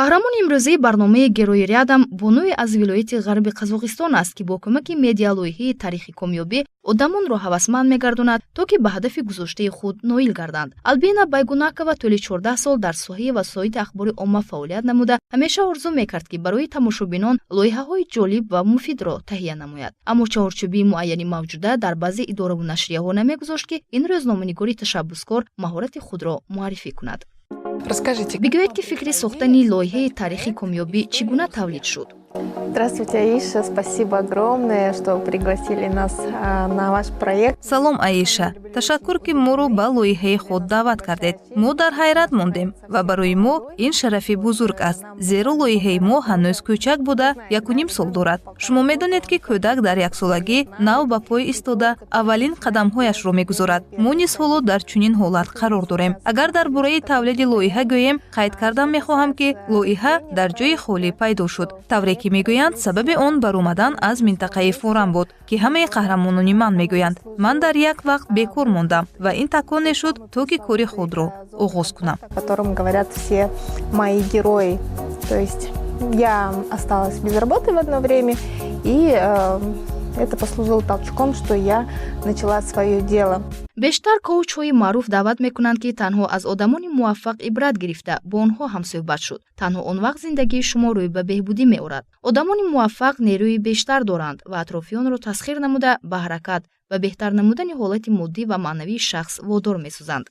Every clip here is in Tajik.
қаҳрамони имрӯзаи барномаи герои рядам бонӯе аз вилояти ғарби қазоғистон аст, ки бо кӯмаки медиалӯйҳаи таърихи комёбӣ одамонро ҳавасманд мегардонад, то ки ба ҳадафи гузоштаи худ ноил гарданд. Албина Байгунакова тӯли 14 сол дар соҳаи васоити ахбори омма фаъолият намуда, ҳамеша орзу мекард, ки барои тамошобинон лоиҳаҳои ҷолиб ва муфидро таҳия намояд. Аммо чаҳорчӯбии муайяни мавҷуда дар баъзе идораву нашрияҳо намегузошт, ки ин рӯзноманигори ташаббускор маҳорати худро муаррифӣ кунад. Расскажите. Бигӯед, ки фикри сохтани лоиҳаи таърихи комёбӣ чӣ гуна тавлид шуд? Здравствуйте, Аиша. Спасибо огромное, что пригласили нас на ваш проект. Салом, Аиша. Ташаккур, ки моро ба лоиҳаи худ даъват кардед. Мо дар ҳайрат мондем ва барои мо ин шарафи бузург аст, зеро лоиҳаи мо ҳанӯз кӯчак буда 1.5 сол дорад. Шумо медонед, ки кӯдак дар яксолагӣ нав ба пой истода аввалин қадамҳояшро мегузорад. Мо низ ҳоло дар чунин ҳолат қарор дорем. Агар дар бораи тавлиди лоиҳа гӯем, қайд кардан мехоҳам, ки лоиҳа дар ҷои холӣ пайдо шуд. Тавре ки мегӯянд, сабаби он баромадан аз минтақаи форам буд, ки ҳамаи қаҳрамонони ман мегӯянд. Ман дар як вақт бекор мондам ва ин таконе шуд, то ки кори худро оғоз кунам. О котором говорят все мои герои. То есть я осталась без работы в одно время, и это послужило толчком, что я начала свое дело. бештар коучҳои маъруф даъват мекунанд, ки танҳо аз одамони муваффақ ибрат гирифта бо онҳо ҳамсӯҳбат шуд. Танҳо он вақт зиндагии шумо рӯй ба беҳбудӣ меорад. Одамони муваффақ нерӯи бештар доранд ва атрофиёнро тасхир намуда ба ҳаракат ва беҳтар намудани ҳолати моддӣ ва маънавии шахс водор месозанд.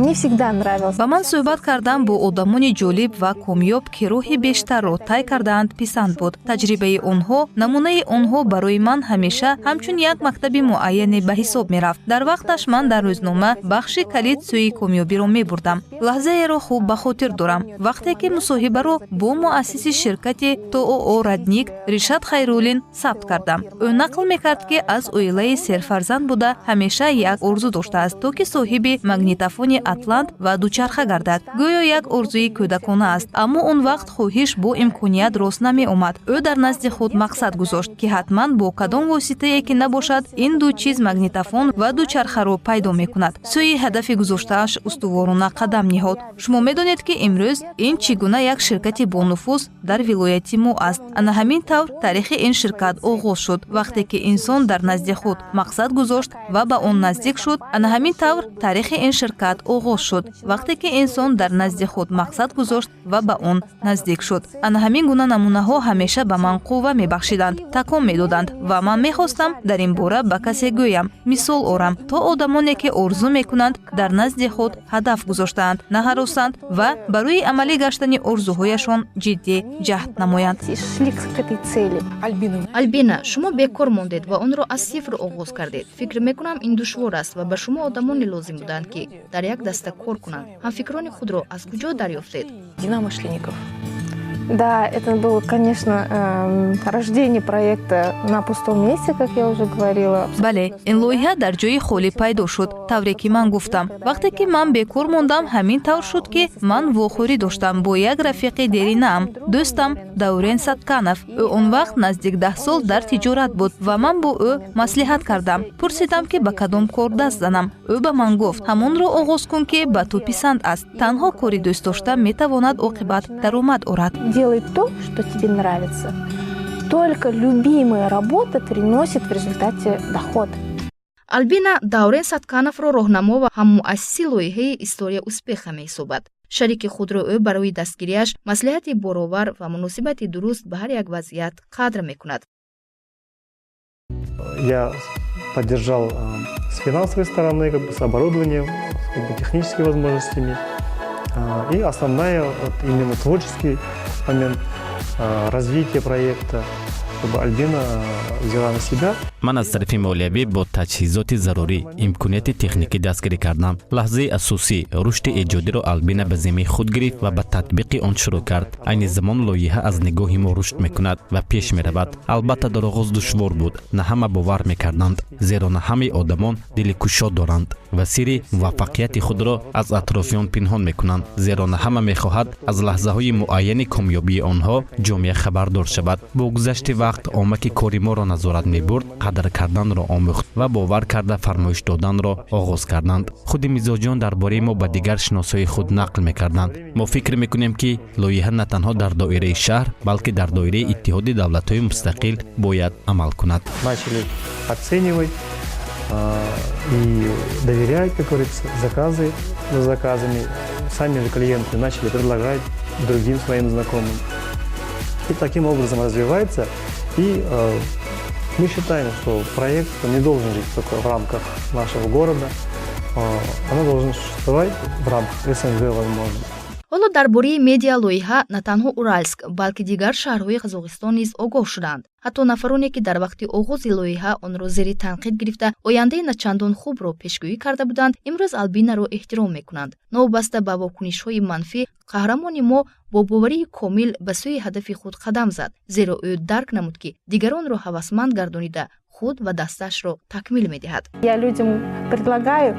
Мне всегда нравилось. Ба ман суҳбат кардан бо одамони ҷолиб ва комёб, ки роҳи бештарро тай кардаанд, писанд буд. Таҷрибаи онҳо, намунаи онҳо барои ман ҳамеша ҳамчун як мактаби муайяне ба ҳисоб мерафт. Дар вақташ ман дар рӯзнома бахши калид сӯи комёбиро мебурдам. Лаҳзаеро хуб ба хотир дорам. Вақте ки мусоҳибаро бо муассиси ширкати ТОО Радник Ришат Хайруллин сабт кардам. Ӯ нақл мекард, ки аз оилаи серфарзанд буда ҳамеша як орзу доштааст, то ки соҳиби магнитофони Атлант ва дучарха гардад. Гӯё як орзуи кӯдакона аст, аммо он вақт хоҳиш бо имконият рост намеомад. Ӯ дар назди худ мақсад гузошт, ки ҳатман бо кадом воситае ки набошад, ин ду чиз магнитофон ва дучархаро пайдо мекунад. Сӯи ҳадафи гузоштааш устуворона қадам ниҳод. Шумо медонед, ки имрӯз ин чӣ гуна як ширкати бонуфуз дар вилояти мо аст. Ана ҳамин тавр таърихи ин ширкат оғоз шуд. Вақте ки инсон дар назди худ мақсад гузошт ва ба он наздик шуд, ана ҳамин тавр таърихи ин ширкат оғоз шуд. Вақте ки инсон дар назди худ мақсад гузошт ва ба он наздик шуд. Ана ҳамин гуна намунаҳо ҳамеша ба ман қувва мебахшиданд, такон медоданд ва ман мехостам дар ин бора ба касе гӯям, мисол орам, то одамоне ки орзу мекунанд дар назди худ ҳадаф гузоштаанд, наҳаросанд ва барои амалӣ гаштани орзуҳояшон ҷиддӣ ҷаҳд намоянд. Шли к этой цели. Альбина, шумо бекор мондед ва онро аз сифр оғоз кардед. Фикр мекунам ин душвор аст ва ба шумо одамоне лозим буданд, ки дар як даста кор кунанд. Ҳамфикрони худро аз куҷо дарёфтед? Единомышленников. Да, это было, конечно, рождение проекта на пустом месте, как я уже говорила. Бале, ин лоиҳа дар ҷои холӣ пайдо шуд, тавре ки ман гуфтам. Вақте ки ман бекор мондам, ҳамин тавр шуд, ки ман вохӯрӣ доштам бо як рафиқи деринаам, дӯстам Даурен Садканов. Ӯ он вақт наздик 10 сол дар тиҷорат буд ва ман бо ӯ маслиҳат кардам. Пурсидам, ки ба кадом кор даст занам. Ӯ ба ман гуфт: ҳамонро оғоз кун, ки ба ту писанд аст. Танҳо кори дӯст дошта метавонад оқибат даромад орад. Делай то, что тебе нравится. Только любимая работа приносит в результате доход. Албина Даурен Садкановро роҳнамо ва ҳаммуассиси лоиҳаи история успеха меҳисобад. шарики худро ӯ барои дастгириаш маслиҳати боровар ва муносибати дуруст ба ҳар як вазъият қадр мекунад. Я поддержал с финансовой стороны, с оборудованием, с техническими возможностями. И основная именно творческий момент развития проекта, чтобы Альбина взяла на себя. من از طرف مالیوی با تجهیزات ضروری امکانیت تکنیکی دستگیری کردم. لحظه اساسی رشد ایجادی را البینه به ذمه خود گرفت و به تطبیق آن شروع کرد. این زمان لایحه از نگاه ما رشد میکند و پیش میرود. البته در آغاز دشوار بود. نه همه باور میکردند، زیرا نه همه آدمان دل گشاد دارند و سر موفقیت خود را از اطرافیان پنهان میکنند، زیرا نه همه میخواهد از لحظه های معین کامیابی آنها جامعه خبردار شود. با گذشت وقت вақт омаки кори моро назорат мебурд, қадр карданро омӯхт ва бовар карда фармоиш доданро оғоз карданд. худи мизоҷон дар бораи мо ба дигар шиносои худ нақл мекарданд. мо фикр мекунем ки лоиҳа на танҳо дар доираи шаҳр, балки дар доираи иттиҳоди давлатҳои мустақил бояд амал кунад. Начали оценивать и доверять, как говорится, заказы за заказами. Сами же клиенты начали предлагать другим своим знакомым. И таким образом развивается. И мы считаем, что проект не должен жить только в рамках нашего города. Он должен существовать в рамках СНГ, возможно. ҳоло дар бораи медиа лоиҳа на танҳо Уральск, балки дигар шаҳрҳои Қазоғистон низ огоҳ шуданд. ҳатто нафароне ки дар вақти оғози лоиҳа онро зери танқид гирифта ояндаи начандон хубро пешгӯӣ карда буданд, имрӯз Албинаро эҳтиром мекунанд. новобаста ба вокунишҳои манфӣ, қаҳрамони мо бо боварии комил ба сӯи ҳадафи худ қадам зад, зеро ӯ дарк намуд ки дигаронро ҳавасманд гардонида худ ва дасташро такмил медиҳад. Я людям предлагаю,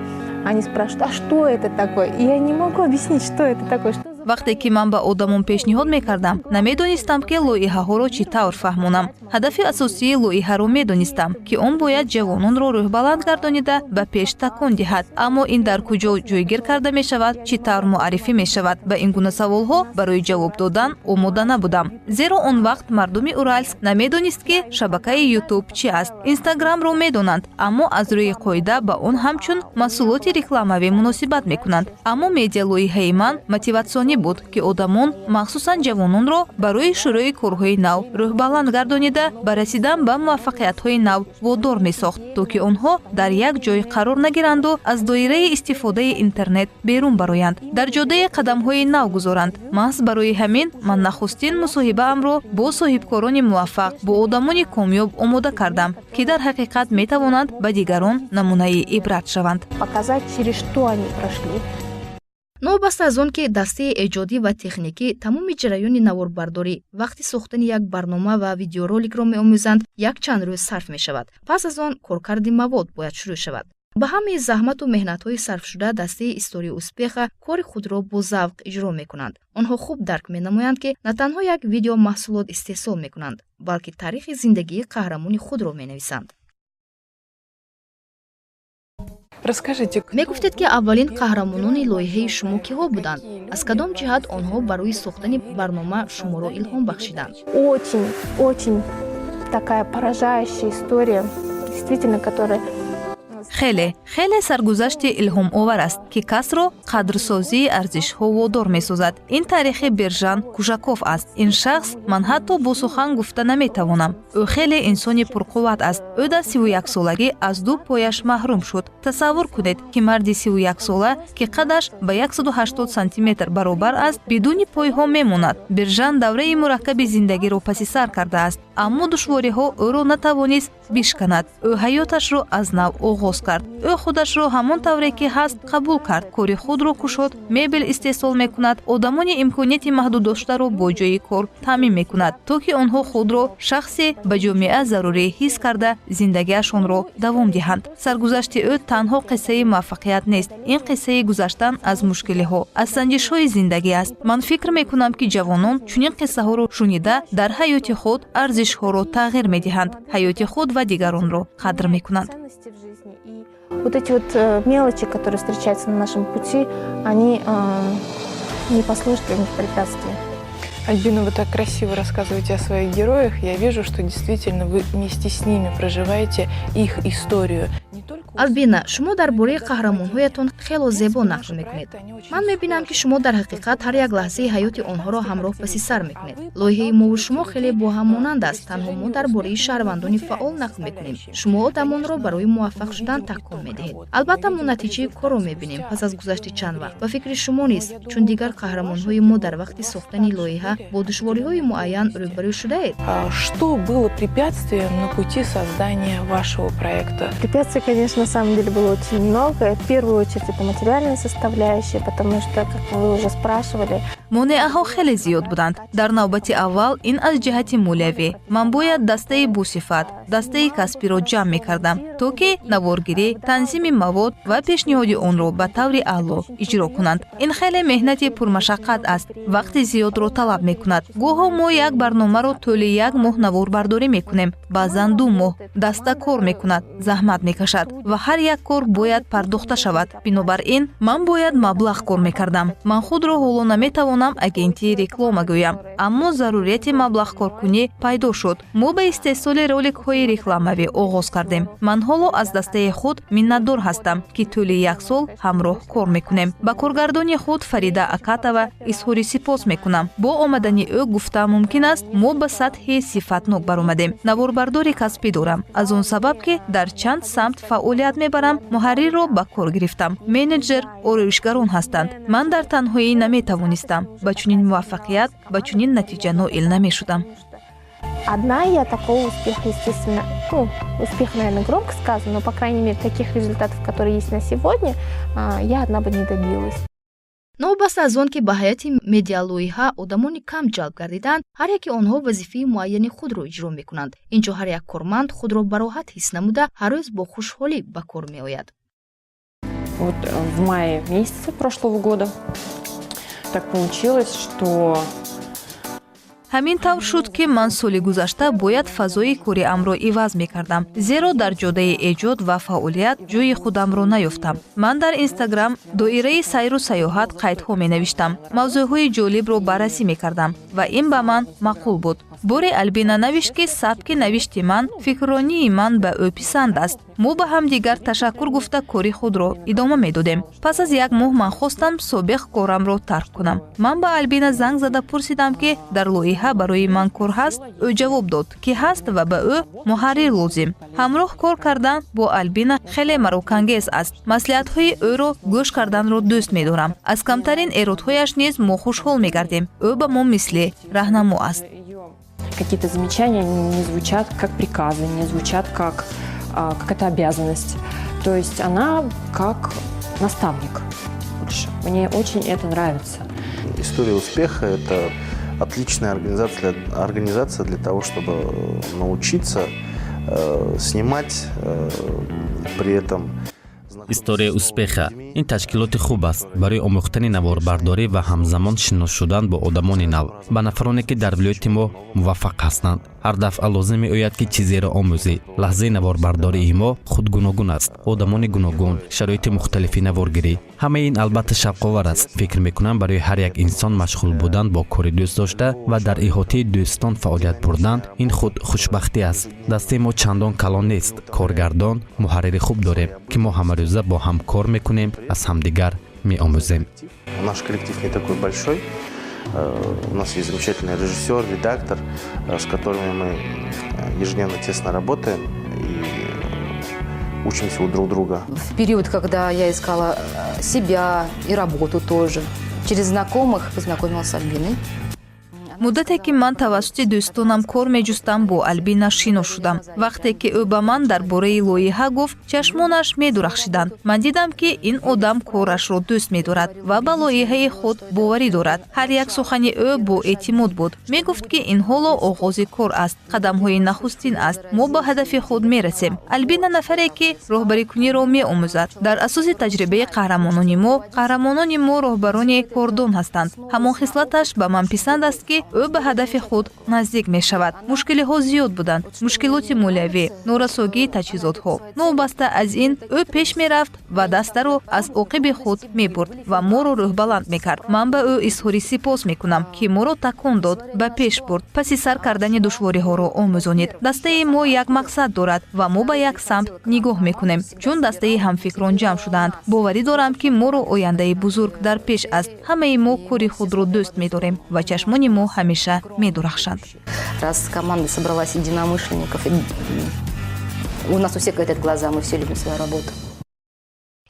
они спрашивают, а что это такое? И я не могу объяснить, что это такое. вақте ки ман ба одамон пешниҳод мекардам, намедонистам ки лоиҳаҳоро чӣ тавр фаҳмонам. ҳадафи асосии лоиҳаро медонистам, ки он бояд ҷавононро рӯҳбаланд гардонида ба пеш такон диҳад. аммо ин дар куҷо ҷойгир карда мешавад, чӣ тавр муаррифӣ мешавад? ба ин гуна саволҳо барои ҷавоб додан омода набудам. зеро он вақт мардуми Уральск намедонист ки шабакаи ютуб чӣ аст. инстаграмро медонанд, аммо аз рӯи қоида ба он ҳамчун маҳсулоти рекламавӣ муносибат мекунанд. аммо медиалоиҳаи ман мотиватсионӣ буд, ки одамон, махсусан ҷавононро барои шурӯи корҳои нав рӯҳбаланд гардонида ба расидан ба муваффақиятҳои нав водор месохт, то ки онҳо дар як ҷой қарор нагиранду аз доираи истифодаи интернет берун бароянд, дар ҷодае қадамҳои нав гузоранд. маҳз барои ҳамин ман нахустин мусоҳибаамро бо соҳибкорони муваффақ, бо одамони комёб омода кардам, ки дар ҳақиқат метавонанд ба дигарон намунаи ибрат шаванд. Показать, через что они прошли. новобаста аз он ки дастаи эҷодӣ ва техникӣ тамоми ҷараёни наворбардорӣ вақти сохтани як барнома ва видеороликро меомӯзанд, якчанд рӯз сарф мешавад. пас аз он коркарди мавод бояд шурӯъ шавад. ба ҳамаи заҳмату меҳнатҳои сарфшуда дастаи истории успеха кори худро бо завқ иҷро мекунанд. онҳо хуб дарк менамоянд ки на танҳо як видео маҳсулот истеҳсол мекунанд, балки таърихи зиндагии қаҳрамони худро менависанд. Расскажите, мегуфтед ки аввалин қаҳрамонони лоиҳаи шумо киҳо буданд? аз кадом ҷиҳат онҳо барои сохтани барнома шуморо илҳом бахшиданд? Очень, очень такая поражающая история, действительно, которая... хеле саргузашти илҳомовар аст, ки касро қадрсозии арзишҳо водор месозад. ин таърихи Бержан Кушаков аст. ин шахс ман ҳатто бо сухан гуфта наметавонам. ӯ хеле инсони пурқувват аст. ӯ дар 31 солагӣ аз ду пояш маҳрум шуд. тасаввур кунед, ки марди 31 сола, ки қадаш ба 180 сантиметр баробар аст, бидуни пойҳо мемонад. Бержан давраи мураккаби зиндагиро паси сар кардааст, аммо душвориҳо ӯро натавонист бишканад. ӯ ҳаёташро аз нав оғоз кард. ӯ худашро ҳамон тавре ки ҳаст қабул кард. кори худро кушод, мебел истеҳсол мекунад, одамони имконияти маҳдуддоштаро бо ҷои кор таъмин мекунад, то ки онҳо худро шахсе ба ҷомеа зарурӣ ҳис карда зиндагиашонро давом диҳанд. саргузашти ӯ танҳо қиссаи муваффақият нест. ин қиссаи гузаштан аз мушкилиҳо, аз санҷишҳои зиндагӣ аст. ман фикр мекунам, ки ҷавонон чунин қиссаҳоро шунида дар ҳаёти худ арзишҳоро тағйир медиҳанд, ҳаёти худ ва дигаронро қадр мекунанд. Вот эти вот мелочи, которые встречаются на нашем пути, они не послужат им препятствием. Альбина, вы так красиво рассказываете о своих героях. Я вижу, что действительно вы вместе с ними проживаете их историю. албина, шумо дар бораи қаҳрамонҳоятон хело зебо нақл мекунед. ман мебинам, ки шумо дар ҳақиқат ҳар як лаҳзаи ҳаёти онҳоро ҳамроҳ паси сар мекунед. лоиҳаи мову шумо хеле бо ҳам монанд аст. танҳо мо дар бораи шаҳрвандони фаъол нақл мекунем. шумо одамонро барои муваффақ шудан такон медиҳед. албатта мо натиҷаи корро мебинем пас аз гузашти чанд вақт. ба фикри шумо низ, чун дигар қаҳрамонҳои мо дар вақти сохтани лоиҳа бо душвориҳои муайян рӯбарӯ шудаед? Что было препятствием на пути создания вашего проекта? Препятствий, конечно, на самом деле было очень много. В первую очередь это материальная составляющая, потому что, как вы уже спрашивали, монеаҳо хеле зиёд буданд. дар навбати аввал ин аз ҷиҳати молиявӣ. ман бояд дастаи бусифат, дастаи касбиро ҷамъ мекардам, то ки наворгирӣ, танзими мавод ва пешниҳоди онро ба таври аъло иҷро кунанд. ин хеле меҳнати пурмашаққат аст, вақти зиёдро талаб мекунад. гоҳо мо як барномаро тӯли як моҳ наворбардорӣ мекунем, баъзан 2 моҳ. даста кор мекунад, заҳмат мекашад ва ҳар як кор бояд пардохта шавад. бинобар ин ман бояд маблағ кор мекардам. ман худро ҳоло наметавонам агенти реклама гӯям, аммо зарурияти маблағкоркунӣ пайдо шуд. мо ба истеҳсоли роликҳои рекламавӣ оғоз кардем. ман ҳоло аз дастаи худ миннатдор ҳастам, ки тӯли 1 сол ҳамроҳ кор мекунем. ба коргардони худ Фарида Акатова изҳори сипос мекунам. бо омадани ӯ гуфтам мумкин аст мо ба сатҳи сифатнок баромадем. наворбардори касбӣ дорам. аз он сабаб ки дар чанд самт фаъолият мебарам, муҳаррирро ба кор гирифтам. менеҷер ороишгарон ҳастанд. ман дар танҳоӣ наметавонистам ба чунин муваффақият, ба чунин натиҷа ноил намешудам. Одна я такого успеха, естественно, успех, наверное, громко сказано, но, по крайней мере, таких результатов, которые есть на сегодня, я одна бы не добилась. новбаста аз он ки ба ҳаёти медиалӯиҳа одамони кам ҷалб гардиданд, ҳар яки онҳо вазифаи муайяни худро иҷро мекунанд. инчо ҳар як корманд худро ба роҳат ҳис намуда ҳар рӯз бо хушҳолӣ ба кор меояд. Вот в мае месяце прошлого года так получилось, что ҳамин тавр шуд ки ман соли гузашта бояд фазои кораамро иваз мекардам, зеро дар ҷодаи эҷод ва фаъолият ҷои худамро наёфтам. ман дар инстаграм доираи сайру саёҳат қайдҳо менавиштам, мавзӯъҳои ҷолибро баррасӣ мекардам ва ин ба ман маъқул буд. бори Альбина навишт ки сабки навишти ман, фикрронии ман ба ӯ писанд аст. мо ба ҳамдигар ташаккур гуфта кори худро идома медодем. пас аз 1 моҳ ман хостам собиқ корамро тарк кунам. ман ба Альбина занг зада пурсидам ки дар лоиҳа барои ман кор ҳаст. ӯ ҷавоб дод ки ҳаст ва ба ӯ муҳаррир лозим. ҳамроҳ кор кардан бо Альбина хеле марокангез аст. маслиҳатҳои ӯро гӯш карданро дӯст медорам. аз камтарин эродҳояш низ мо хушҳол мегардем. ӯ ба мо мисли раҳнамо аст. какие-то замечания не звучат как приказы, не звучат как какая-то обязанность. То есть она как наставник больше. Мне очень это нравится. История успеха – это отличная организация для того, чтобы научиться снимать при этом. историяи успеха ин ташкилоти хуб аст барои омӯхтани наворбардорӣ ва ҳамзамон шинос шудан бо одамони нав, ба нафароне ки дар вилояти мо муваффақ ҳастанд. ҳар дафъа лозим меояд ки чизеро омӯзӣ. лаҳзаи наворбардории мо худ гуногун аст. одамони гуногун, шароити мухталифи наворгирӣ. ҳамаи ин албатта шавқовар аст. фикр мекунам барои ҳар як инсон машғул будан бо кори дӯст дошта ва дар иҳотаи дӯстон фаъолият бурдан ин худ хушбахтӣ аст. дастаи мо чандон калон нест. коргардон, муҳаррири хуб дорем ки мо ҳамарӯза бо ҳам кор мекунем, аз ҳамдигар меомӯзем. Наш коллектив не такой большой. У нас есть замечательный режиссер, редактор, с которыми мы ежедневно тесно работаем и учимся у друг друга. В период, когда я искала себя и работу тоже, через знакомых познакомилась с Альбиной. муддате ки ман тавассути дӯстонам кор меҷустам, бо Альбина шинос шудам. вақте ки ӯ ба ман дар бораи лоиҳа гуфт, чашмонаш медурахшиданд. ман дидам ки ин одам корашро дӯст медорад ва ба лоиҳаи худ боварӣ дорад. ҳар як сухани ӯ бо эътимод буд. мегуфт ки ин ҳоло оғози кор аст, қадамҳои нахустин аст, мо ба ҳадафи худ мерасем. Альбина нафаре ки роҳбарикуниро меомӯзад. дар асоси таҷрибаи қаҳрамонони мо роҳбарони кордон ҳастанд. ҳамон хислаташ ба ман писанд аст ки ӯ ба ҳадафи худ наздик мешавад. мушкилиҳо зиёд буданд, мушкилоти молиявӣ, норасогии таҷҳизотҳо. новбаста аз ин ӯ пеш мерафт ва дастаро аз оқиби худ мебурд ва моро рӯҳбаланд мекард. ман ба ӯ изҳори сипос мекунам ки моро такон дод, ба пеш бурд, паси сар кардани душвориҳоро омӯзонид. дастаи мо як мақсад дорад ва мо ба як самт нигоҳ мекунем. чун дастаи ҳамфикрон ҷамъ шудаанд, боварӣ дорам ки моро ояндаи бузург дар пеш аст. ҳамаи мо кори худро дӯст медорем ва чашмони мо ҳамеша медурахшанд. Раз команда собралась единомышленников, у нас у всех горят глаза, мы все любим свою работу.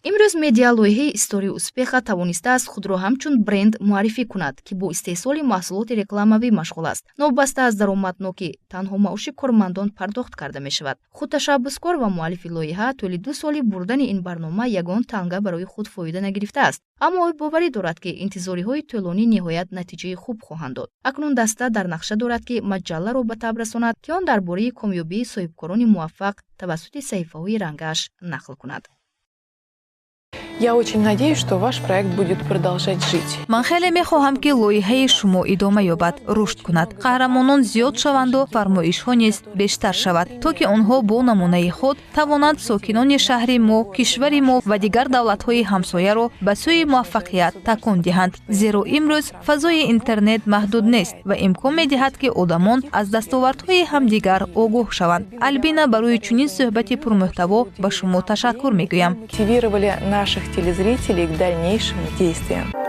имрӯз медиалоиҳаи истории успеха тавонистааст худро ҳамчун бренд муаррифӣ кунад, ки бо истеҳсоли маҳсулоти рекламавӣ машғул аст, новбаста аз даромадноки танҳо маоши кормандон пардохт карда мешавад. Худташаббускор ва муаллифи лоиҳа тӯли 2 соли бурдани ин барнома ягон танга барои худ фоида нагирифтааст, аммо ӯ боварӣ дорад, ки интизориҳои тӯлонӣ ниҳоят натиҷаи хуб хоҳанд дод. Акнун даста дар нақша дорад, ки маҷалларо ба таб расонад, ки он дар бораи комёбии соҳибкорони муваффақ тавассути саҳифаҳои рангааш нақл кунад. Я очень надеюсь, что ваш проект будет продолжать жить. ман хеле мехоҳам ки лоиҳаи шумо идома ёбад, рушд кунад, қаҳрамонон зиёд шаванду фармоишҳо низ бештар шавад, то ки онҳо бо намунаи худ тавонанд сокинони шаҳри мо, кишвари мо ва дигар давлатҳои ҳамсояро ба сӯи муваффақият такон диҳанд. Зеро имрӯз фазои интернет маҳдуд нест ва имкон медиҳад, ки одамон аз дастовардҳои ҳамдигар огоҳ шаванд. Албина барои чунин суҳбати пурмуҳтаво ба шумо ташаккур мегӯям. Мотивировали наших телезрителей к дальнейшим действиям.